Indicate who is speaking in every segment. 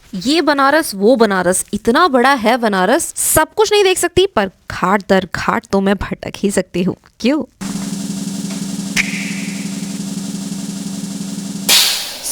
Speaker 1: ये बनारस वो बनारस, इतना बड़ा है बनारस, सब कुछ नहीं देख सकती पर घाट दर घाट तो मैं भटक ही सकती हूँ। क्यों?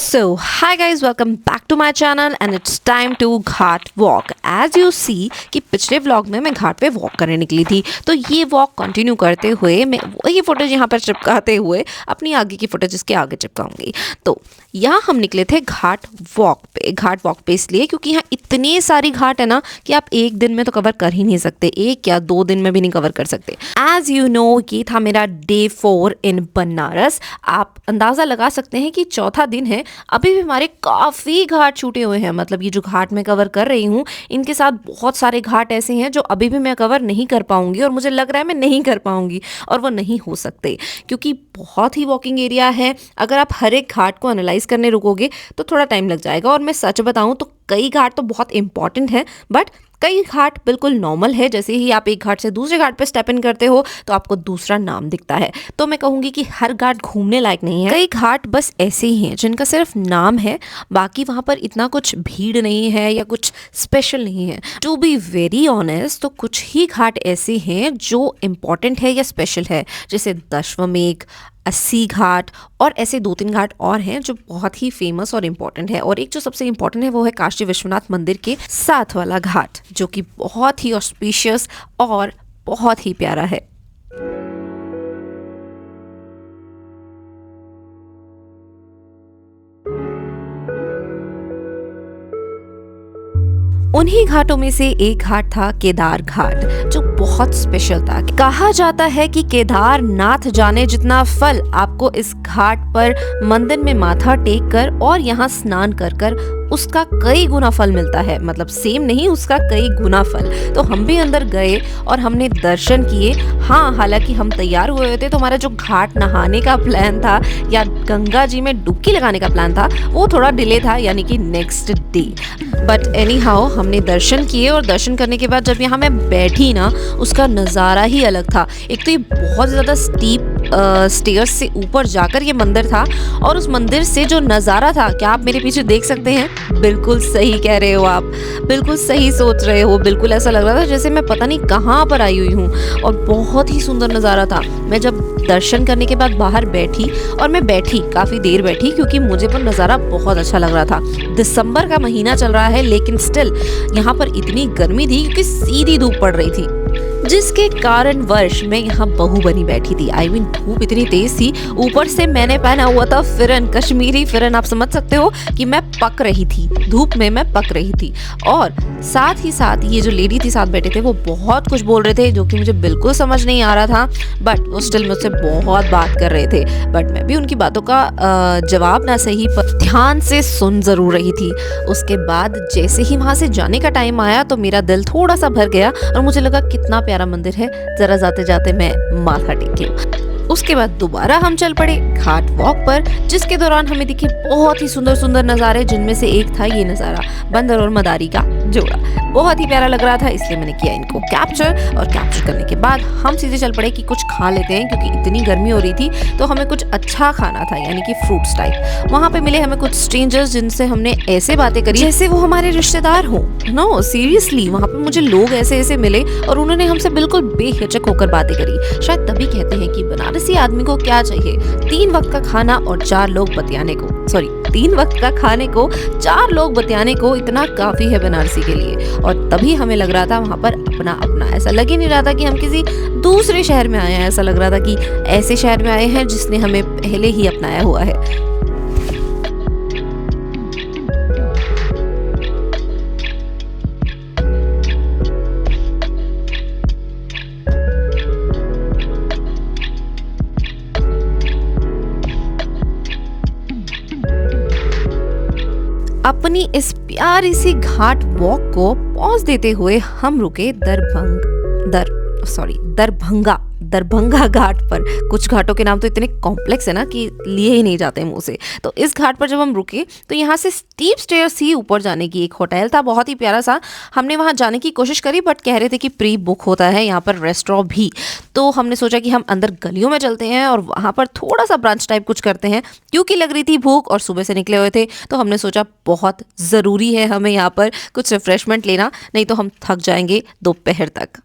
Speaker 1: So, hi guys, welcome back to my channel and it's time to Ghat walk. As you see कि पिछले व्लॉग में मैं घाट पे वॉक करने निकली थी, तो ये वॉक कंटिन्यू करते हुए मैं वही फुटेज यहाँ पर चिपकाते हुए अपनी आगे की फुटेज इसके आगे चिपकाऊंगी। तो यहाँ हम निकले थे घाट वॉक पे इसलिए क्योंकि यहाँ इतने सारी घाट है ना कि आप एक दिन में तो कवर कर ही नहीं सकते, एक या 2 दिन में भी नहीं कवर कर सकते। एज यू नो, ये था मेरा डे 4 इन बनारस। आप अंदाज़ा लगा सकते हैं कि चौथा दिन है, अभी भी हमारे काफ़ी घाट छूटे हुए हैं। मतलब ये जो घाट मैं कवर कर रही हूँ, इनके साथ बहुत सारे घाट ऐसे हैं जो अभी भी मैं कवर नहीं कर पाऊंगी और मुझे लग रहा है मैं नहीं कर पाऊंगी, और वो नहीं हो सकते क्योंकि बहुत ही वॉकिंग एरिया है। अगर आप हर एक घाट को एनालाइज करने रुकोगे तो थोड़ा टाइम लग जाएगा। और मैं सच बताऊं तो कई घाट तो बहुत इंपॉर्टेंट है, बट कई घाट बिल्कुल नॉर्मल है। जैसे ही आप एक घाट से दूसरे घाट पे स्टेप इन करते हो तो आपको दूसरा नाम दिखता है। तो मैं कहूँगी कि हर घाट घूमने लायक नहीं है। कई घाट बस ऐसे ही हैं जिनका सिर्फ नाम है, बाकी वहाँ पर इतना कुछ भीड़ नहीं है या कुछ स्पेशल नहीं है। टू बी वेरी ऑनेस्ट, तो कुछ ही घाट ऐसे हैं जो इम्पॉर्टेंट है या स्पेशल है, जैसे दशवमेघ, 80 घाट और ऐसे 2-3 घाट और हैं जो बहुत ही फेमस और इम्पॉर्टेंट है। और एक जो सबसे इम्पॉर्टेंट है वो है काशी विश्वनाथ मंदिर के साथ वाला घाट, जो कि बहुत ही ऑस्पिशियस और बहुत ही प्यारा है। उन्हीं घाटों में से एक घाट था केदार घाट, जो बहुत स्पेशल था। कहा जाता है कि केदारनाथ जाने जितना फल आपको इस घाट पर मंदिर में माथा टेक कर और यहाँ स्नान कर कर उसका कई गुना फल मिलता है। मतलब सेम नहीं, उसका कई गुना फल। तो हम भी अंदर गए और हमने दर्शन किए। हाँ, हालांकि हम तैयार हुए हुए थे, तो हमारा जो घाट नहाने का प्लान था या गंगा जी में डुबकी लगाने का प्लान था वो थोड़ा डिले था, यानी कि next day. But any how हमने दर्शन किए, और दर्शन करने के बाद जब यहाँ मैं बैठी ना, उसका नज़ारा ही अलग था। एक तो ये बहुत ज़्यादा स्टीप स्टेयर्स से ऊपर जाकर ये मंदिर था, और उस मंदिर से जो नज़ारा था, क्या आप मेरे पीछे देख सकते हैं? बिल्कुल सही कह रहे हो आप, बिल्कुल सही सोच रहे हो। बिल्कुल ऐसा लग रहा था जैसे मैं पता नहीं कहाँ पर आई हुई हूँ, और बहुत ही सुंदर नज़ारा था। मैं जब दर्शन करने के बाद बाहर बैठी, और मैं बैठी काफ़ी देर बैठी क्योंकि मुझे पर नज़ारा बहुत अच्छा लग रहा था। दिसंबर का महीना चल रहा है, लेकिन स्टिल यहाँ पर इतनी गर्मी थी क्योंकि सीधी धूप पड़ रही थी, जिसके कारण वर्ष मैं यहाँ बहू बनी बैठी थी। आई मीन धूप इतनी तेज थी, ऊपर से मैंने पहना हुआ था फिरन, कश्मीरी फिरन। आप समझ सकते हो कि मैं पक रही थी, धूप में मैं पक रही थी। और साथ ही साथ ये जो लेडी थी साथ बैठे थे, वो बहुत कुछ बोल रहे थे जो कि मुझे बिल्कुल समझ नहीं आ रहा था, बट वो स्टिल मुझसे बहुत बात कर रहे थे। बट मैं भी उनकी बातों का जवाब ना सही पर ध्यान से सुन जरूर रही थी। उसके बाद जैसे ही वहाँ से जाने का टाइम आया तो मेरा दिल थोड़ा सा भर गया, और मुझे लगा कितना प्यारा मंदिर है, जरा जाते जाते मैं माथा टेक लूं। उसके बाद दोबारा हम चल पड़े घाट वॉक पर, जिसके दौरान हमें दिखे बहुत ही सुंदर सुंदर नज़ारे, जिनमें से एक था ये नज़ारा, बंदर और मदारी का जोड़ा। बहुत ही प्यारा लग रहा था, इसलिए मैंने किया इनको कैप्चर। और कैप्चर करने के बाद हम सीधे चल पड़े कि कुछ खा लेते हैं, क्योंकि इतनी गर्मी हो रही थी तो हमें कुछ अच्छा खाना था, यानी कि फ्रूट्स टाइप। वहाँ पे मिले हमें कुछ स्ट्रेंजर्स जिनसे हमने ऐसे बातें करी जैसे वो हमारे रिश्तेदार हों। नो सीरियसली, वहाँ पे मुझे लोग ऐसे ऐसे मिले और उन्होंने हमसे बिल्कुल बेहिचक होकर बातें करी। शायद तभी कहते हैं कि बनारसी आदमी को क्या चाहिए, 3 वक्त का खाना और 4 लोग बतियाने को। सॉरी, 3 वक्त का खाने को 4 लोग बतियाने को इतना काफी है बनारसी के लिए। और तभी हमें लग रहा था वहाँ पर अपना अपना, ऐसा लग ही नहीं रहा था कि हम किसी दूसरे शहर में आए हैं। ऐसा लग रहा था कि ऐसे शहर में आए हैं जिसने हमें पहले ही अपनाया हुआ है। अपनी इस प्यारी सी घाट वॉक को पॉज देते हुए हम रुके दरभंगा दरभंगा घाट पर। कुछ घाटों के नाम तो इतने कॉम्प्लेक्स है ना कि लिए ही नहीं जाते मुंह से। तो इस घाट पर जब हम रुके तो यहाँ से स्टीप स्टेयर्स थी ऊपर जाने की। एक होटल था बहुत ही प्यारा सा, हमने वहाँ जाने की कोशिश करी बट कह रहे थे कि प्री बुक होता है यहाँ पर रेस्टोरेंट भी। तो हमने सोचा कि हम अंदर गलियों में चलते हैं और वहाँ पर थोड़ा सा ब्रांच टाइप कुछ करते हैं, क्योंकि लग रही थी भूख और सुबह से निकले हुए थे। तो हमने सोचा बहुत ज़रूरी है हमें यहाँ पर कुछ रिफ्रेशमेंट लेना, नहीं तो हम थक जाएंगे दोपहर तक।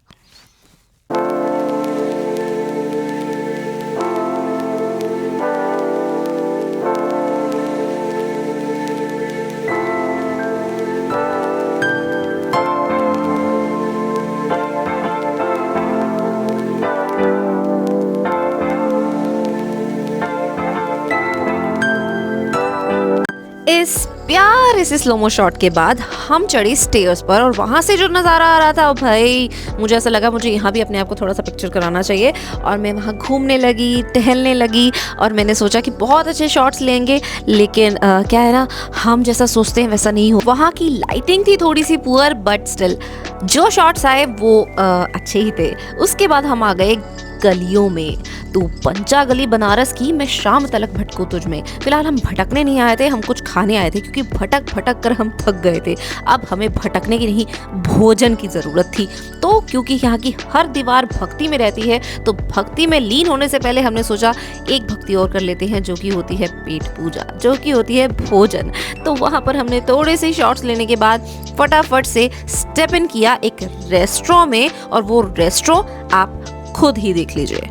Speaker 1: इस प्यारे से स्लोमो शॉट के बाद हम चढ़े स्टेयर्स पर और वहाँ से जो नज़ारा आ रहा था भाई, मुझे ऐसा लगा मुझे यहाँ भी अपने आप को थोड़ा सा पिक्चर कराना चाहिए। और मैं वहाँ घूमने लगी, टहलने लगी और मैंने सोचा कि बहुत अच्छे शॉट्स लेंगे, लेकिन क्या है ना, हम जैसा सोचते हैं वैसा नहीं हो। वहाँ की लाइटिंग थी थोड़ी सी पुअर बट स्टिल जो शॉट्स आए वो अच्छे ही थे। उसके बाद हम आ गए गलियों में। तू पंचा गली बनारस की, मैं शाम तलक भटकू तुझ में। फिलहाल हम भटकने नहीं आए थे, हम कुछ खाने आए थे, क्योंकि भटक भटक कर हम थक गए थे। अब हमें भटकने की नहीं, भोजन की ज़रूरत थी। तो क्योंकि यहाँ की हर दीवार भक्ति में रहती है, तो भक्ति में लीन होने से पहले हमने सोचा एक भक्ति और कर लेते हैं, जो कि होती है पेट पूजा, जो कि होती है भोजन। तो वहाँ पर हमने थोड़े से शॉट्स लेने के बाद फटाफट से स्टेप इन किया एक रेस्टोरेंट में, और वो रेस्टोरेंट आप खुद ही देख लीजिए।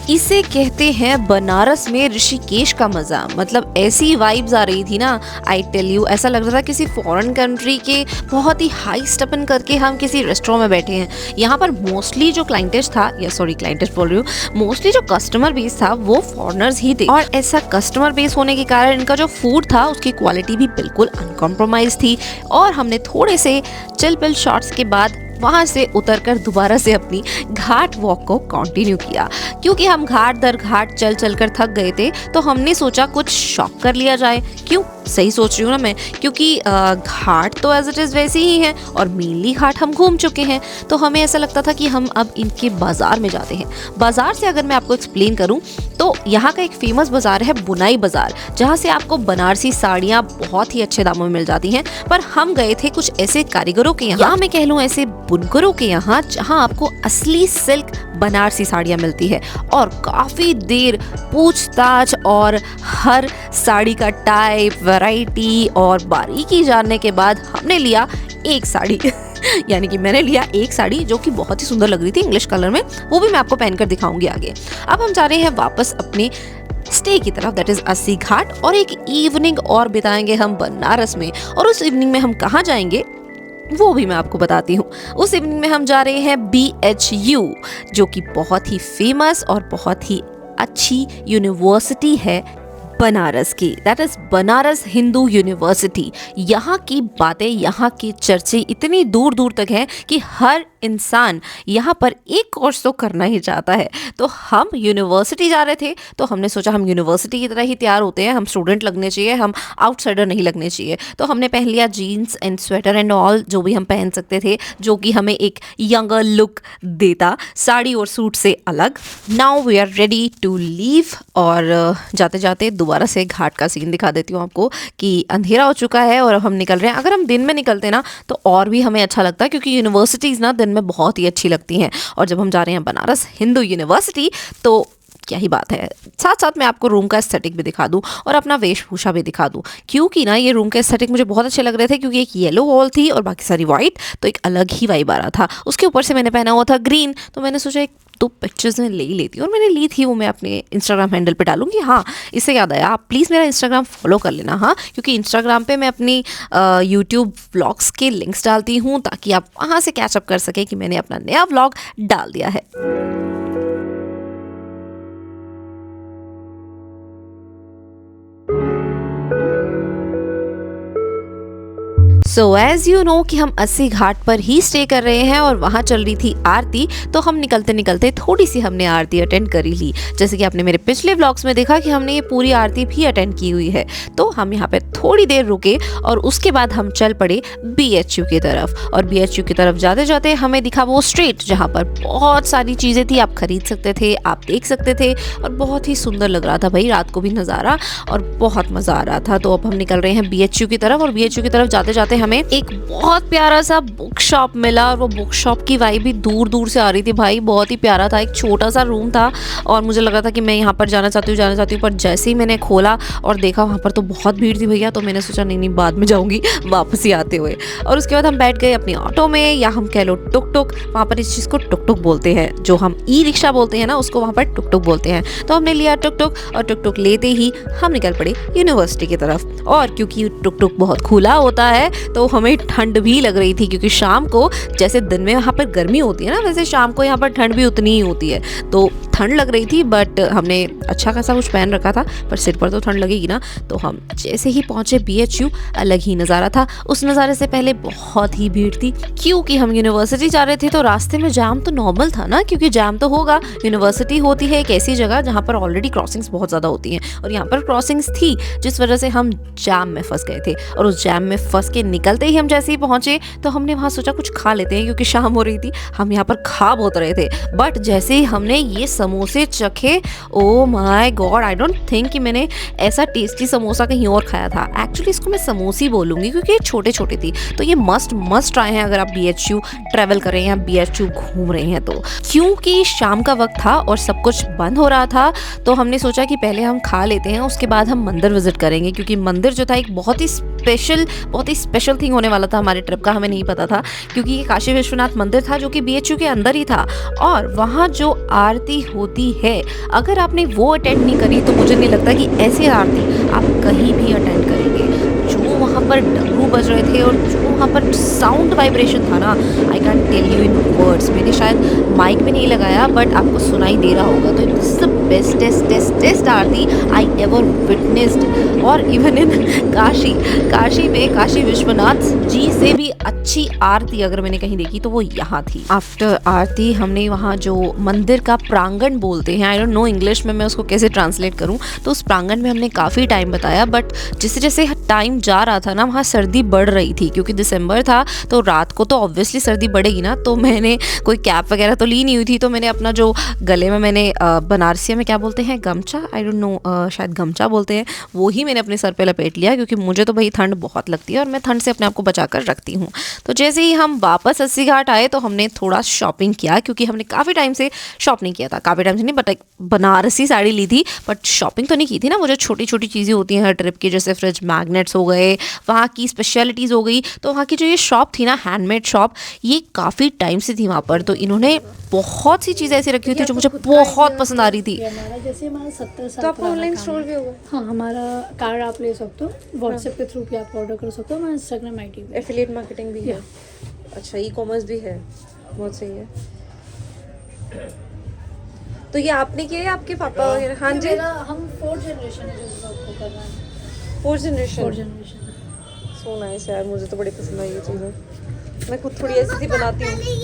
Speaker 1: इसे कहते हैं बनारस में ऋषिकेश का मजा। मतलब ऐसी वाइब्स आ रही थी ना, आई टेल यू, ऐसा लग रहा था किसी फॉरेन कंट्री के बहुत ही हाई स्टेपन करके हम किसी रेस्टोरेंट में बैठे हैं। यहाँ पर मोस्टली जो क्लाइंटेज था, या सॉरी क्लाइंटेज बोल रही हूँ, मोस्टली जो कस्टमर बेस था वो फॉरेनर्स ही थे। और ऐसा कस्टमर बेस होने के कारण इनका जो फूड था उसकी क्वालिटी भी बिल्कुल अनकॉम्प्रोमाइज थी। और हमने थोड़े से चिल पिल शॉट्स के बाद वहाँ से उतरकर दोबारा से अपनी घाट वॉक को कंटिन्यू किया, क्योंकि हम घाट दर घाट चल चल कर थक गए थे। तो हमने सोचा कुछ शॉप कर लिया जाए। क्यों, सही सोच रही हूँ ना मैं, क्योंकि घाट तो एज इट इज़ वैसे ही हैं और मेनली घाट हम घूम चुके हैं। तो हमें ऐसा लगता था कि हम अब इनके बाज़ार में जाते हैं। बाज़ार से अगर मैं आपको एक्सप्लेन करूँ तो यहाँ का एक फेमस बाज़ार है बुनाई बाज़ार, जहाँ से आपको बनारसी साड़ियाँ बहुत ही अच्छे दामों में मिल जाती हैं। पर हम गए थे कुछ ऐसे कारीगरों के यहाँ, या मैं कह लूँ ऐसे बुनकरों के यहाँ, जहाँ आपको असली सिल्क बनारसी साड़ियाँ मिलती है। और काफ़ी देर पूछताछ और हर साड़ी का टाइप, वैरायटी और बारीकी जानने के बाद हमने लिया एक साड़ी यानी कि मैंने लिया एक साड़ी जो कि बहुत ही सुंदर लग रही थी इंग्लिश कलर में। वो भी मैं आपको पहनकर दिखाऊंगी आगे। अब हम जा रहे हैं वापस अपने स्टे की तरफ, दैट इज अस्सी घाट, और एक इवनिंग और बिताएंगे हम बनारस में। और उस इवनिंग में हम कहाँ जाएंगे वो भी मैं आपको बताती हूँ। उस इवनिंग में हम जा रहे हैं BHU, जो कि बहुत ही फेमस और बहुत ही अच्छी यूनिवर्सिटी है बनारस की, that is Banaras Hindu university. यहाँ की बातें, यहाँ की चर्चे इतनी दूर दूर तक हैं कि हर इंसान यहाँ पर एक कोर्स तो करना ही चाहता है। तो हम यूनिवर्सिटी जा रहे थे, तो हमने सोचा हम यूनिवर्सिटी की तरह ही तैयार होते हैं, हम स्टूडेंट लगने चाहिए, हम आउटसाइडर नहीं लगने चाहिए। तो हमने पहन लिया jeans and sweater and all, जो भी हम पहन सकते थे, जो कि हमें एक यंगर लुक देता, साड़ी और सूट से अलग। Now we are ready to leave. और जाते जाते दोबारा से घाट का सीन दिखा देती हूँ आपको कि अंधेरा हो चुका है और अब हम निकल रहे हैं। अगर हम दिन में निकलते ना तो और भी हमें अच्छा लगता है, क्योंकि यूनिवर्सिटीज़ ना दिन में बहुत ही अच्छी लगती हैं। और जब हम जा रहे हैं बनारस हिंदू यूनिवर्सिटी तो क्या ही बात है। साथ साथ मैं आपको रूम का एस्थेटिक भी दिखा दूं और अपना वेशभूषा भी दिखा दूं, क्योंकि ना ये रूम के एस्थेटिक मुझे बहुत अच्छे लग रहे थे, क्योंकि एक येलो वॉल थी और बाकी सारी वाइट, तो एक अलग ही वाइब आ रहा था। उसके ऊपर से मैंने पहना हुआ था ग्रीन, तो मैंने सोचा एक दो पिक्चर्स में ले ही लेती हूँ, और मैंने ली थी, वो मैं अपने इंस्टाग्राम हैंडल पे डालूंगी। हाँ, इससे याद आया, आप प्लीज़ मेरा इंस्टाग्राम फॉलो कर लेना। हाँ, क्योंकि इंस्टाग्राम पे मैं अपनी यूट्यूब व्लॉग्स के लिंक्स डालती हूँ, ताकि आप वहाँ से कैचअप कर सकें कि मैंने अपना नया व्लॉग डाल दिया है। सो एज यू नो कि हम अस्सी घाट पर ही स्टे कर रहे हैं और वहाँ चल रही थी आरती, तो हम निकलते निकलते थोड़ी सी हमने आरती अटेंड करी ली। जैसे कि आपने मेरे पिछले व्लॉग्स में देखा कि हमने ये पूरी आरती भी अटेंड की हुई है। तो हम यहाँ पे थोड़ी देर रुके और उसके बाद हम चल पड़े BHU की तरफ। और BHU की तरफ जाते जाते हमें दिखा वो स्ट्रीट जहाँ पर बहुत सारी चीज़ें थी, आप खरीद सकते थे, आप देख सकते थे, और बहुत ही सुंदर लग रहा था भाई, रात को भी नज़ारा, और बहुत मज़ा आ रहा था। तो अब हम निकल रहे हैं BHU की तरफ, और BHU की तरफ जाते जाते हमें एक बहुत प्यारा सा बुक शॉप मिला। और वो बुक शॉप की वाइब भी दूर दूर से आ रही थी भाई, बहुत ही प्यारा था। एक छोटा सा रूम था और मुझे लगा था कि मैं यहाँ पर जाना चाहती हूँ, पर जैसे ही मैंने खोला और देखा वहाँ पर तो बहुत भीड़ थी भैया, तो मैंने सोचा नहीं बाद में जाऊँगी वापस ही आते हुए। और उसके बाद हम बैठ गए अपनी ऑटो में, या हम कह लो टुक टुक, वहाँ पर इस चीज़ को टुक टुक बोलते हैं, जो हम ई-रिक्शा बोलते हैं ना, उसको वहाँ पर टुक टुक बोलते हैं। तो हमने लिया टुक टुक, और टुक टुक लेते ही हम निकल पड़े यूनिवर्सिटी की तरफ। और क्योंकि टुक टुक बहुत खुला होता है तो हमें ठंड भी लग रही थी, क्योंकि शाम को जैसे दिन में वहाँ पर गर्मी होती है ना, वैसे शाम को यहाँ पर ठंड भी उतनी ही होती है। तो ठंड लग रही थी, बट हमने अच्छा खासा कुछ पहन रखा था, पर सिर पर तो ठंड लगेगी ना। तो हम जैसे ही पहुँचे BHU, अलग ही नज़ारा था। उस नज़ारे से पहले बहुत ही भीड़ थी, क्योंकि हम यूनिवर्सिटी जा रहे थे। तो रास्ते में जाम तो नॉर्मल था ना, क्योंकि जाम तो होगा, यूनिवर्सिटी होती है एक ऐसी जगह जहाँ पर ऑलरेडी क्रॉसिंग्स बहुत ज़्यादा होती हैं, और यहाँ पर क्रॉसिंग्स थी, जिस वजह से हम जाम में फंस गए थे। और उस जाम में फंस के निकलते ही हम जैसे ही पहुँचे तो हमने वहाँ सोचा कुछ खा लेते हैं, क्योंकि शाम हो रही थी। हम यहाँ पर खा बहुत रहे थे, बट जैसे ही हमने ये समोसे चखे, oh my god, I don't think कि मैंने ऐसा टेस्टी समोसा कहीं और खाया था। एक्चुअली इसको मैं समोसी बोलूँगी, क्योंकि ये छोटे छोटे थी। तो ये मस्ट ट्राई है अगर आप BHU ट्रैवल कर रहे हैं या BHU घूम रहे हैं तो। क्योंकि शाम का वक्त था और सब कुछ बंद हो रहा था, तो हमने सोचा कि पहले हम खा लेते हैं, उसके बाद हम मंदिर विजिट करेंगे, क्योंकि मंदिर जो था एक बहुत ही स्पेशल थिंग होने वाला था हमारे ट्रिप का, हमें नहीं पता था। क्योंकि ये काशी विश्वनाथ मंदिर था जो कि BHU के अंदर ही था, और वहाँ जो आरती होती है, अगर आपने वो अटेंड नहीं करी तो मुझे नहीं लगता कि ऐसी आरती आप कहीं भी अटेंड करेंगे। जो वहाँ पर डमरू बज रहे थे और जो वहाँ पर साउंड वाइब्रेशन था ना, I can tell you in words. मैंने शायद माइक भी नहीं लगाया, बट आपको सुनाई दे रहा होगा। तो this is the bestest Aarti I ever witnessed. और इवन इन काशी में काशी विश्वनाथ जी से भी अच्छी आरती अगर मैंने कहीं देखी तो वो यहाँ थी। आफ्टर आरती हमने वहाँ जो मंदिर का प्रांगण बोलते हैं, आई डोंट नो इंग्लिश में मैं उसको कैसे ट्रांसलेट करूँ, तो उस प्रांगण में हमने काफ़ी टाइम बताया। बट जैसे जैसे टाइम जा रहा था ना, वहाँ सर्दी बढ़ रही थी, क्योंकि दिसंबर था तो रात को तो ऑब्वियसली सर्दी बढ़ेगी ना। तो मैंने कोई कैप वगैरह तो ली नहीं हुई थी, तो मैंने अपना जो गले में मैंने बनारसिया में क्या बोलते हैं, गमछा, आई डोंट नो, शायद गमछा बोलते हैं, वो ही मैंने अपने सर पे लपेट लिया, क्योंकि मुझे तो भाई ठंड बहुत लगती है और मैं ठंड से अपने आप को बचा कर रखती हूँ। तो जैसे ही हम वापस 80 घाट आए तो हमने थोड़ा शॉपिंग किया, क्योंकि हमने काफ़ी टाइम से शॉप नहीं किया था। काफ़ी टाइम से नहीं, बट एक बनारसी साड़ी ली थी, बट शॉपिंग तो नहीं की थी ना। वो जो छोटी छोटी चीज़ें होती हैं हर ट्रिप की, जैसे फ्रिज मैग्नेट्स हो गए, वहाँ की स्पेशलिटीज़ हो गई। तो वहाँ की जो ये शॉप थी ना, हैंडमेड शॉप, ये काफ़ी टाइम से थी वहाँ पर। तो इन्होंने बहुत सी चीज़ें ऐसी रखी हुई थी जो मुझे बहुत पसंद आ रही थी।
Speaker 2: हमारा 70 साल
Speaker 3: तो आपका ऑनलाइन स्टोर भी होगा?
Speaker 2: हाँ, हमारा कार्ड आप ले सकते हो, व्हाट्सएप के थ्रू भी आप ऑर्डर कर सकते हो, हमारा इंस्टाग्राम ID भी,
Speaker 3: एफिलिएट मार्केटिंग भी है। अच्छा, ई-कॉमर्स भी है, बहुत सही है। तो ये आपने किया है, आपके पापा वगैरह? हाँ जी,
Speaker 2: हम 4th जनरेशन है जो जॉब को कर रहे हैं।
Speaker 3: 4th generation.
Speaker 2: 4th generation
Speaker 3: so nice यार, मुझे तो बड़ी पसंद आई ये चीज़ें। मैं खुद थोड़ी ऐसी बनाती हूँ।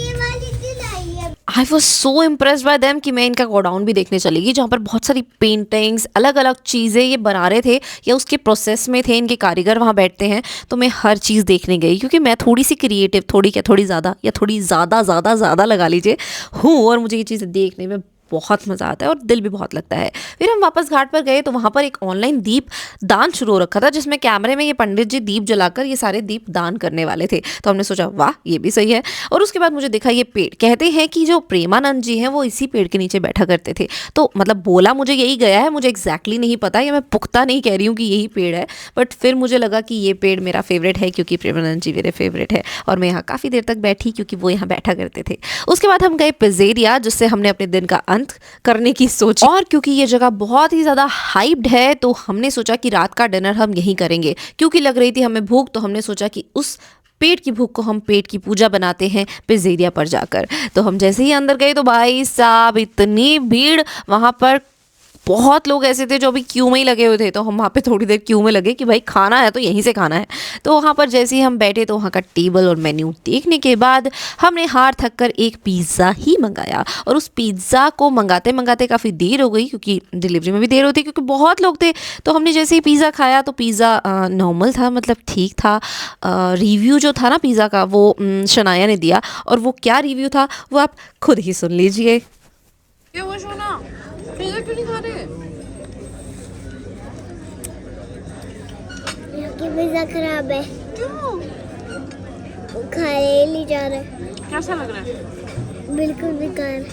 Speaker 1: I was so impressed by them कि मैं इनका गोडाउन भी देखने चली गई, जहाँ पर बहुत सारी पेंटिंग्स, अलग अलग चीज़ें ये बना रहे थे या उसके प्रोसेस में थे, इनके कारीगर वहाँ बैठते हैं। तो मैं हर चीज़ देखने गई, क्योंकि मैं थोड़ी सी क्रिएटिव, थोड़ी ज़्यादा, या थोड़ी ज़्यादा लगा लीजिए हूँ, और मुझे ये चीज़ें देखने में बहुत मज़ा आता है और दिल भी बहुत लगता है। फिर हम वापस घाट पर गए तो वहाँ पर एक ऑनलाइन दीप दान शुरू हो रखा था, जिसमें कैमरे में ये पंडित जी दीप जलाकर ये सारे दीप दान करने वाले थे। तो हमने सोचा वाह, ये भी सही है। और उसके बाद मुझे देखा ये पेड़, कहते हैं कि जो प्रेमानंद जी हैं वो इसी पेड़ के नीचे बैठा करते थे। तो मतलब बोला मुझे यही गया है, मुझे एग्जैक्टली नहीं पता, या मैं पुख्ता नहीं कह रही हूँ कि यही पेड़ है, बट फिर मुझे लगा कि ये पेड़ मेरा फेवरेट है, क्योंकि प्रेमानंद जी मेरे फेवरेट है। और मैं यहाँ काफ़ी देर तक बैठी, क्योंकि वो यहाँ बैठा करते थे। उसके बाद हम गए पिज़ेरिया, जिससे हमने अपने दिन का अंत करने की सोची। और क्योंकि ये जगह बहुत ही ज़्यादा हाइप्ड है, तो हमने सोचा कि रात का डिनर हम यहीं करेंगे। क्योंकि लग रही थी हमें भूख, तो हमने सोचा कि उस पेट की भूख को हम पेट की पूजा बनाते हैं पिज़ेरिया पर जाकर। तो हम जैसे ही अंदर गए तो भाई साहब इतनी भीड़ वहाँ पर, बहुत लोग ऐसे थे जो अभी क्यू में ही लगे हुए थे, तो हम वहाँ पे थोड़ी देर क्यू में लगे कि भाई खाना है तो यहीं से खाना है। तो वहाँ पर जैसे ही हम बैठे तो वहाँ का टेबल और मेन्यू देखने के बाद हमने हार थक कर एक पिज़्ज़ा ही मंगाया। और उस पिज़्ज़ा को मंगाते मंगाते काफ़ी देर हो गई, क्योंकि डिलीवरी में भी देर होती, क्योंकि बहुत लोग थे। तो हमने जैसे ही पिज़्ज़ा खाया तो पिज़्ज़ा नॉर्मल था, मतलब ठीक था। रिव्यू जो था ना पिज़्ज़ा का, वो शनाया ने दिया, और वो क्या रिव्यू था वो आप खुद ही सुन लीजिए।
Speaker 3: ये वो शोना पिज़्ज़ा क्यों नहीं खा रहे?
Speaker 4: कि पिज़्ज़ा खराब है,
Speaker 3: क्यों?
Speaker 4: खाए नहीं जा रहे,
Speaker 3: कैसा लग रहा है?
Speaker 4: बिल्कुल बेकार।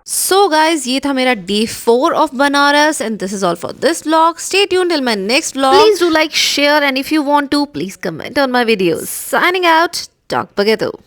Speaker 1: सो गाइज, ये था मेरा डे 4 ऑफ Banaras and this is all for this vlog. Stay tuned till my next vlog. Please do like, share and if you want to please comment on my videos. Signing out, टॉक बगैतो।